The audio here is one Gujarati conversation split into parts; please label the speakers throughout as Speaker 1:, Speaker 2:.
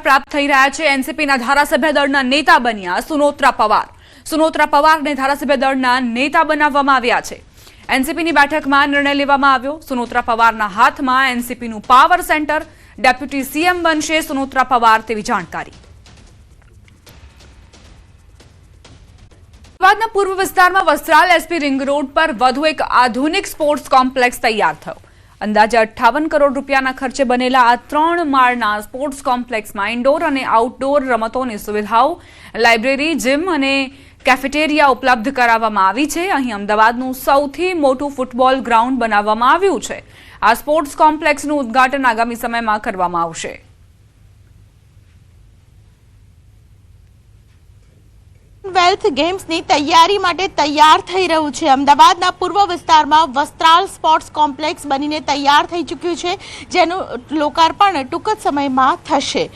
Speaker 1: પ્રાપ્ત થઈ રહ્યા છે। એનસીપીના ધારાસભ્ય દળના નેતા બન્યા સુનોત્રા પવાર। સુનોત્રા પવારને ધારાસભ્ય દળના નેતા બનાવવામાં આવ્યા છે। એનસીપીની બેઠકમાં નિર્ણય લેવામાં આવ્યો। સુનોત્રા પવારના હાથમાં એનસીપીનું પાવર સેન્ટર, ડેપ્યુટી સીએમ બનશે સુનોત્રા પવાર તેવી જાણકારી। અમદાવાદના પૂર્વ વિસ્તારમાં વસ્ત્રાલ એસપી રિંગ રોડ પર વધુ એક આધુનિક સ્પોર્ટ્સ કોમ્પ્લેક્સ તૈયાર થયો। અંદાજે 58 કરોડ રૂપિયાના ખર્ચે બનેલા આ 3 માળના સ્પોર્ટ્સ કોમ્પ્લેક્સમાં ઇન્ડોર અને આઉટડોર રમતોની સુવિધાઓ, લાઇબ્રેરી, જીમ અને કેફેટેરિયા ઉપલબ્ધ કરાવવામાં આવી છે। અહીં અમદાવાદનું સૌથી મોટું ફૂટબોલ ગ્રાઉન્ડ બનાવવામાં આવ્યું છે। આ સ્પોર્ટ્સ કોમ્પ્લેક્સનું ઉદ્ઘાટન આગામી સમયમાં કરવામાં આવશે।
Speaker 2: વેલ્થ ગેમ્સની તૈયારી માટે તૈયાર થઈ રહ્યું છે। અમદાવાદના પૂર્વ વિસ્તારમાં વસ્ત્રાલ સ્પોર્ટ્સ કોમ્પ્લેક્સ બનીને તૈયાર થઈ ચૂક્યું છે, જેનું લોકાર્પણ ટૂંક જ સમયમાં થશે।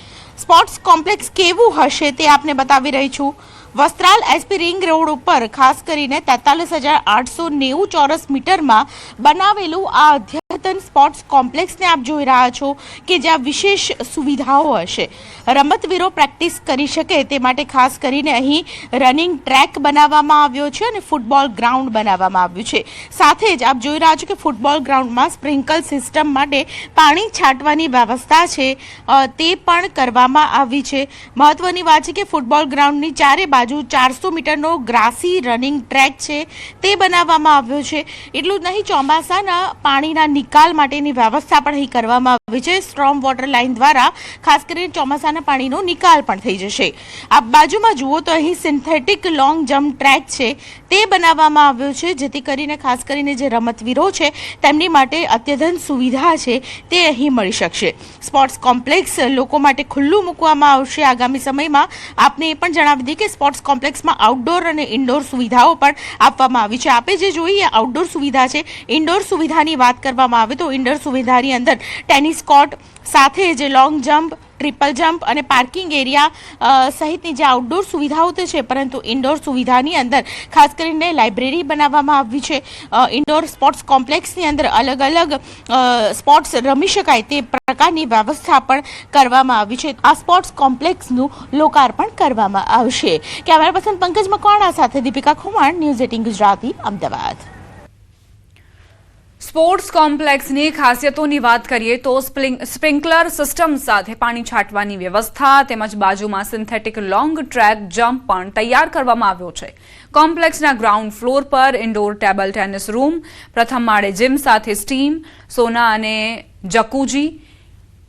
Speaker 2: સ્પોર્ટ્સ કોમ્પ્લેક્સ કેવું હશે તે આપને બતાવી રહી છું। વસ્ત્રાલ એસપી રિંગ રોડ ઉપર ખાસ કરીને 43,890 ચોરસ મીટરમાં બનાવેલું આ અદ્યતન સ્પોર્ટ્સ કોમ્પ્લેક્સને આપ જોઈ રહ્યા છો કે જ્યાં વિશેષ સુવિધાઓ હશે। રમતવીરો પ્રેક્ટિસ કરી શકે તે માટે ખાસ કરીને અહીં રનિંગ ટ્રેક બનાવવામાં આવ્યો છે અને ફૂટબોલ ગ્રાઉન્ડ બનાવવામાં આવ્યું છે। સાથે જ આપ જોઈ રહ્યા છો કે ફૂટબોલ ગ્રાઉન્ડમાં સ્પ્રિંકલ સિસ્ટમ માટે પાણી છાંટવાની વ્યવસ્થા છે તે પણ કરવામાં આવી છે। મહત્વની વાત છે કે ફૂટબોલ ગ્રાઉન્ડની ચારે બાજુ 400 મીટરનો ગ્રાસી રનિંગ ટ્રેક છે તે બનાવવામાં આવ્યો છે। એટલું જ નહીં, ચોમાસાના પાણીના નિકાલ માટેની વ્યવસ્થા પણ અહીં કરવામાં આવી છે। સ્ટ્રોમ વોટર લાઇન દ્વારા ખાસ કરીને ચોમાસાના પાણીનો નિકાલ પણ થઈ જશે। આપ બાજુમાં જુઓ તો અહીં સિન્થેટિક લોંગ જમ્પ ટ્રેક છે તે બનાવવામાં આવ્યો છે, જેથી કરીને ખાસ કરીને જે રમતવીરો છે તેમની માટે અત્યધન સુવિધા છે તે અહીં મળી શકશે। સ્પોર્ટ્સ કોમ્પ્લેક્સ લોકો માટે ખુલ્લું મૂકવામાં આવશે આગામી સમયમાં। આપને એ પણ જણાવી દઈએ કે સ્પોર્ટ્સ કોમ્પ્લેક્સમાં આઉટડોર અને ઇન્ડોર સુવિધાઓ પણ આપવામાં આવી છે। આપે જે જોઈએ આઉટડોર સુવિધા છે। ઇન્ડોર સુવિધાની વાત કરવામાં આવે તો ઇન્ડોર સુવિધાની અંદર ટેનિસ કોર્ટ સાથે જે લોંગ જમ્પ, ટ્રિપલ જમ્પ અને પાર્કિંગ એરિયા સહિતની જે આઉટડોર સુવિધાઓ તો છે, પરંતુ ઇન્ડોર સુવિધાની અંદર ખાસ કરીને લાઇબ્રેરી બનાવવામાં આવી છે। ઇન્ડોર સ્પોર્ટ્સ કોમ્પ્લેક્સની અંદર અલગ અલગ સ્પોર્ટ્સ રમી શકાય તે પ્રકારની વ્યવસ્થા પણ કરવામાં આવી છે। આ સ્પોર્ટ્સ કોમ્પ્લેક્સનું લોકાર્પણ કરવામાં આવશે। કેમેરા પર્સન પંકજ મકવાણા સાથે દીપિકા ખુમાણ, ન્યૂઝ 18 ગુજરાતી, અમદાવાદ।
Speaker 1: સ્પોર્ટ્સ કોમ્પ્લેક્સની ખાસિયતોની વાત કરીએ તો સ્પ્રિંકલર સિસ્ટમ સાથે પાણી છાંટવાની વ્યવસ્થા તેમજ બાજુમાં સિન્થેટિક લોંગ ટ્રેક જમ્પ પણ તૈયાર કરવામાં આવ્યો છે। કોમ્પ્લેક્સના ગ્રાઉન્ડ ફ્લોર પર ઇન્ડોર ટેબલ ટેનિસ રૂમ, પ્રથમ માળે જીમ સાથે સ્ટીમ, સોના અને જકુજી,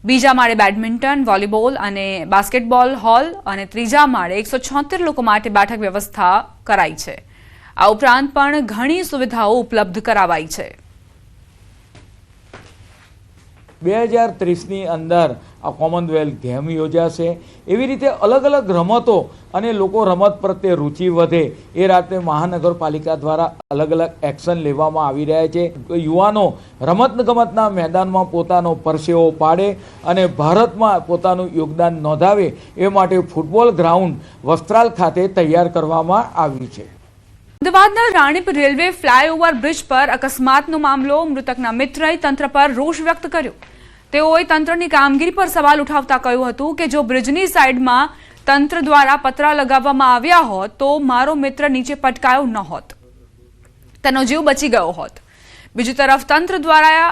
Speaker 1: બીજા માળે બેડમિન્ટન, વોલીબોલ અને બાસ્કેટબોલ હોલ અને ત્રીજા માળે 176 લોકો માટે બેઠક વ્યવસ્થા કરાઈ છે। આ ઉપરાંત પણ ઘણી સુવિધાઓ ઉપલબ્ધ કરાવાઈ છે।
Speaker 3: 2030ની અંદર આ કોમનવેલ્થ ગેમ યોજાશે। એવી રીતે અલગ અલગ રમતો અને લોકો રમત પ્રત્યે રુચિ વધે એ રાતે મહાનગરપાલિકા દ્વારા અલગ અલગ એક્શન લેવામાં આવી રહ્યા છે। યુવાનો રમતગમતના મેદાનમાં પોતાનો પરસેવો પાડે અને ભારતમાં પોતાનું યોગદાન નોંધાવે એ માટે ફૂટબોલ ગ્રાઉન્ડ વસ્ત્રાલ ખાતે તૈયાર કરવામાં આવ્યું છે।
Speaker 1: અમદાવાદના રાણીપ રેલવે ફ્લાયઓવર બ્રિજ પર અકસ્માતનો મામલો, મૃતકના મિત્રએ તંત્ર પર રોષ વ્યક્ત કર્યો। તેઓએ તંત્રની કામગીરી પર સવાલ ઉઠાવતા કહ્યું હતું કે જો બ્રિજની સાઈડમાં તંત્ર દ્વારા પતરા લગાવવામાં આવ્યા હોત તો મારો મિત્ર નીચે પટકાયો ન હોત, તેનો જીવ બચી ગયો હોત। બીજી તરફ તંત્ર દ્વારા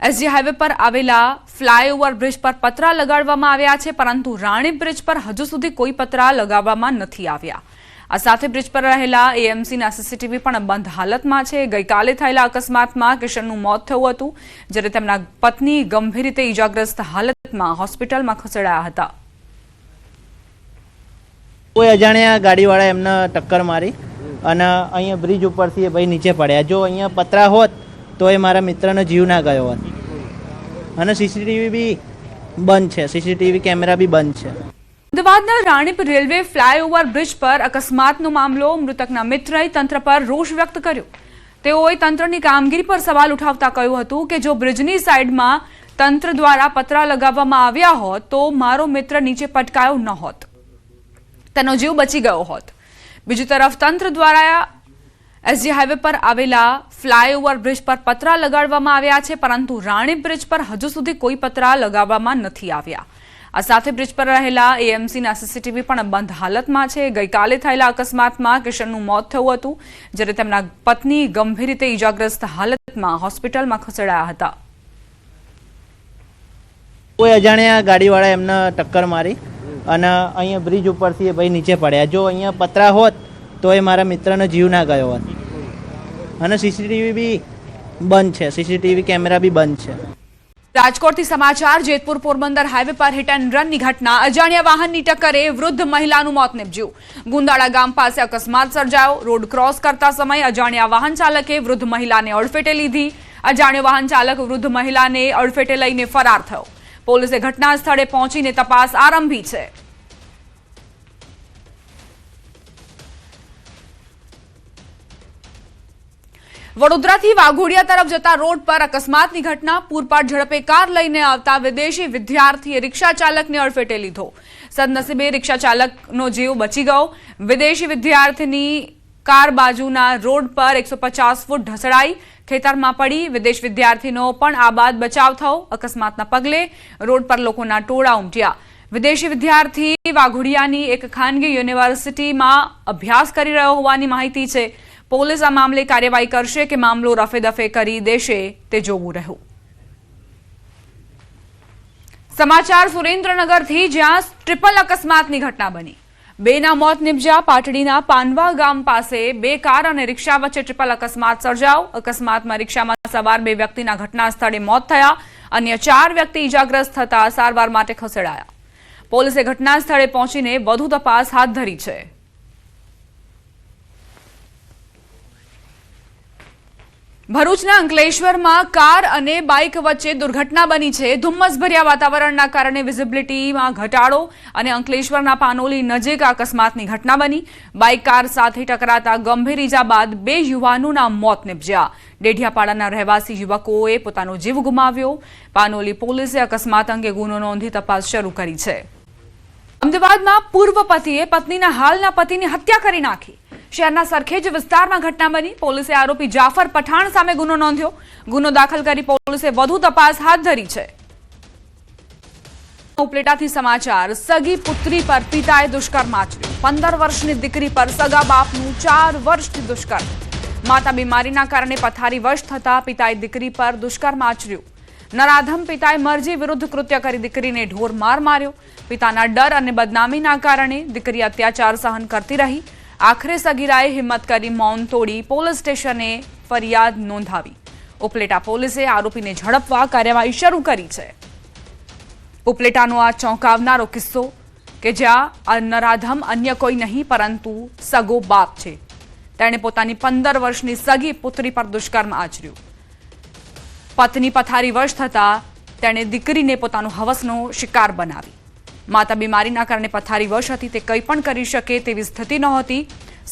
Speaker 1: એસજી હાઈવે પર આવેલા ફ્લાયઓવર બ્રિજ પર પતરા લગાડવામાં આવ્યા છે, પરંતુ રાણીપ બ્રિજ પર હજુ સુધી કોઈ પતરા લગાવવામાં નથી આવ્યા। આ સાથે બ્રિજ પર રહેલા એએમસીના સીસીટીવી પણ બંધ હાલતમાં છે। ગઈકાલે થયેલા અકસ્માતમાં કિશનનું મોત થયું હતું, જ્યારે તેમના પત્ની ગંભીર રીતે ઈજાગ્રસ્ત હાલતમાં હોસ્પિટલમાં ખસેડાયા હતા।
Speaker 4: કોઈ અજાણ્યા ગાડીવાળા એમને ટક્કર મારી અને અહીંયા બ્રિજ ઉપરથી એ ભાઈ નીચે પડ્યા। જો અહીંયા પતરા હોત તો એ મારા મિત્રનો જીવ ના ગયો હોત અને સીસીટીવી બી બંધ છે, સીસીટીવી કેમેરા બી બંધ છે।
Speaker 1: અમદાવાદના રાણીપ રેલવે ફ્લાયઓવર બ્રિજ પર અકસ્માતનો મામલો, મૃતકના મિત્રએ તંત્ર પર રોષ વ્યક્ત કર્યો। તેઓએ તંત્રની કામગીરી પર સવાલ ઉઠાવતા કહ્યું હતું કે જો બ્રિજની સાઈડમાં તંત્ર દ્વારા પતરા લગાવવામાં આવ્યા હોત તો મારો મિત્ર નીચે પટકાયો ન હોત, તેનો જીવ બચી ગયો હોત। બીજી તરફ તંત્ર દ્વારા એસજી હાઈવે પર આવેલા ફ્લાયઓવર બ્રિજ પર પતરા લગાડવામાં આવ્યા છે, પરંતુ રાણીપ બ્રિજ પર હજુ સુધી કોઈ પતરા લગાવવામાં નથી આવ્યા। આ સાથે બ્રિજ પર રહેલા એએમસીના સીસીટીવી પણ બંધ હાલતમાં છે. ગઈકાલે થયેલા અકસ્માતમાં કિશનનું મોત થયું હતું, જ્યારે તેમના પત્ની ગંભીર રીતે ઈજાગ્રસ્ત હાલતમાં હોસ્પિટલમાં ખસેડાયા હતા.
Speaker 4: કોઈ અજાણ્યા ગાડીવાળા એમને ટક્કર મારી અને અહીંયા બ્રિજ ઉપરથી એ ભાઈ નીચે પડ્યા. જો અહીંયા પતરા હોત તો એ મારા મિત્રનો જીવ ના ગયો હોત. અને સીસીટીવી બી બંધ છે, સીસીટીવી કેમેરા બી બંધ છે.
Speaker 1: રાજકોટથી સમાચાર. જેતપુર પોરબંદર હાઈવે પર હિટ એન્ડ રનની ઘટના. અજાણ્યા વાહનની ટક્કરે વૃદ્ધ મહિલાનું મોત નીપજ્યું. ગુંદાળા ગામ પાસે અકસ્માત સર્જાયો. રોડ ક્રોસ કરતા સમયે અજાણ્યા વાહન ચાલકે વૃદ્ધ મહિલાને અડફેટે લીધી. અજાણ્યો વાહન ચાલક વૃદ્ધ મહિલાને અડફેટે લઈને ફરાર થયો. પોલીસે ઘટના સ્થળે પહોંચીને તપાસ આરંભી છે. વડોદરાથી વાઘોડિયા તરફ જતા રોડ પર અકસ્માતની ઘટના. પૂરપાટ ઝડપે કાર લઈને આવતા વિદેશી વિદ્યાર્થીએ રિક્ષા ચાલકને અડફેટે લીધો. સદનસીબે રિક્ષા ચાલકનો જીવ બચી ગયો. વિદેશી વિદ્યાર્થીની કાર બાજુના રોડ પર 150 ફૂટ ઢસડાઈ ખેતરમાં પડી. વિદેશ વિદ્યાર્થીનો પણ આબાદ બચાવ થયો. અકસ્માતના પગલે રોડ પર લોકોના ટોળા ઉમટ્યા. વિદેશી વિદ્યાર્થી વાઘોડિયાની એક ખાનગી યુનિવર્સિટીમાં અભ્યાસ કરી રહ્યો હોવાની માહિતી છે. પોલીસ આ મામલે કાર્યવાહી કરશે કે મામલો રફે દફે કરી દેશે તે જોવું રહ્યું. સમાચાર સુરેન્દ્રનગરથી, જ્યાં ટ્રિપલ અકસ્માતની ઘટના બની. બેના મોત નિપજ્યા. પાટડીના પાનવા ગામ પાસે બે કાર અને રિક્ષા વચ્ચે ટ્રિપલ અકસ્માત સર્જાયો. અકસ્માતમાં રિક્ષામાં સવાર બે વ્યક્તિના ઘટના સ્થળે મોત થયા. અન્ય 4 વ્યક્તિ ઈજાગ્રસ્ત થતા સારવાર માટે ખસેડાયા. પોલીસે ઘટના સ્થળે પહોંચીને વધુ તપાસ હાથ ધરી છે. ભરૂચના અંકલેશ્વરમાં કાર અને બાઇક વચ્ચે દુર્ઘટના બની છે. ધુમ્મસભર્યા વાતાવરણના કારણે વિઝિબિલિટીમાં ઘટાડો અને અંકલેશ્વરના પાનોલી નજીક અકસ્માતની ઘટના બની. બાઇક કાર સાથે ટકરાતા ગંભીર ઈજા બાદ 2 યુવાનોના મોત નીપજ્યા. ડેઢિયાપાડાના રહેવાસી યુવકોએ પોતાનો જીવ ગુમાવ્યો. પાનોલી પોલીસે અકસ્માત અંગે ગુનો નોંધી તપાસ શરૂ કરી છે. અમદાવાદમાં પૂર્વ પતિએ પત્નીના હાલના પતિની હત્યા કરી નાખી. શહેરના સરખેજ વિસ્તારમાં ઘટના બની. પોલીસે આરોપી જાફર પઠાણ સામે ગુનો નોંધ્યો. ગુનો દાખલ કરી પોલીસે વધુ તપાસ હાથ ધરી છે. ઉપલેટાથી સમાચાર. સગી પુત્રી પર પિતાએ દુષ્કર્મ આચર્યું. 15 વર્ષની દીકરી પર સગા બાપનું 4 વર્ષથી દુષ્કર્મ. માતા બીમારીના કારણે પથારી વશ થતા પિતાએ દીકરી પર દુષ્કર્મ આચર્યું. નરાધમ પિતાએ મરજી વિરુદ્ધ કૃત્ય કરી દીકરીને ઢોર માર માર્યો. પિતાના ડર અને બદનામીના કારણે દીકરી અત્યાચાર સહન કરતી રહી. આખરે સગીરાએ હિંમત કરી મૌન તોડી પોલીસ સ્ટેશને ફરિયાદ નોંધાવી. ઉપલેટા પોલીસે આરોપીને ઝડપવા કાર્યવાહી શરૂ કરી છે. ઉપલેટાનો આ ચોંકાવનારો કિસ્સો કે જ્યાં આ નરાધમ અન્ય કોઈ નહીં પરંતુ સગો બાપ છે. તેણે પોતાની 15 વર્ષની સગી પુત્રી પર દુષ્કર્મ આચર્યું. પત્ની પથારી વશ થતા તેણે દીકરીને પોતાનો હવસનો શિકાર બનાવી. માતા બીમારીના કારણે પથારી વશ હતી. તે કંઈ પણ કરી શકે તેવી સ્થિતિ નહોતી.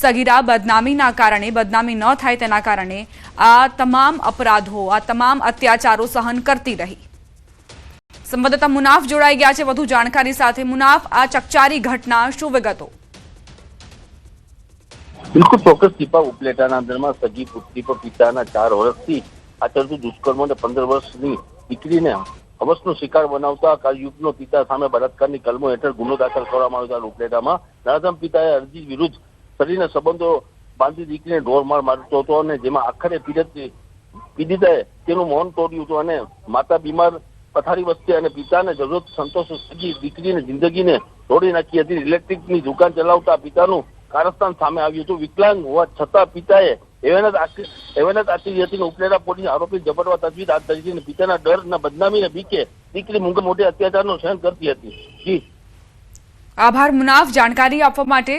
Speaker 1: સગીરા બદનામીના કારણે, બદનામી ન થાય તેના કારણે આ તમામ અપરાધો, આ તમામ અત્યાચારો સહન કરતી રહી. સંવાદદાતા મુનાફ જોડાઈ ગયા છે વધુ જાણકારી સાથે. મુનાફ, આ ચકચારી ઘટના, શું વિગતો?
Speaker 5: બિલકુલ ચોક્કસ દીપા. ઉપલેટાના અંદરમાં સગી પુત્રી પર પિતાના 4 વર્ષથી આચરતું દુષ્કર્મ અને 15 વર્ષની દીકરીને હવસનો શિકાર બનાવતા કલયુગનો પિતા સામે બળાત્કારની કલમો હેઠળ ગુનો દાખલ કરવામાં આવ્યો હતો. ઉપલેટામાં નરાધમ પિતાએ અરજી વિરુદ્ધ શરીરના સંબંધો બાંધી દીકરીને ઢોર માર મારતો હતો અને જેમાં આખરે પીડિતાએ તેનું મૌન તોડ્યું હતું અને માતા બીમાર પથારી વચ્ચે અને પિતાને જરૂરત સંતોષ સગી દીકરીને જિંદગીને તોડી નાખી હતી. ઇલેક્ટ્રિકની દુકાન ચલાવતા પિતાનું કારસ્તાન સામે આવ્યું હતું. વિકલાંગ હોવા છતાં પિતાએ એવાનત આચરી હતી. ઉપલેટા પોલીસ આરોપી ઝપટવા તજવીજ હાથ ધરી હતી. પિતાના ડર અને બદનામીને બીકે દીકરી મોટે અત્યાચારનો સહન કરતી હતી. જી
Speaker 1: આભાર મુનાફ, જાણકારી આપવા માટે.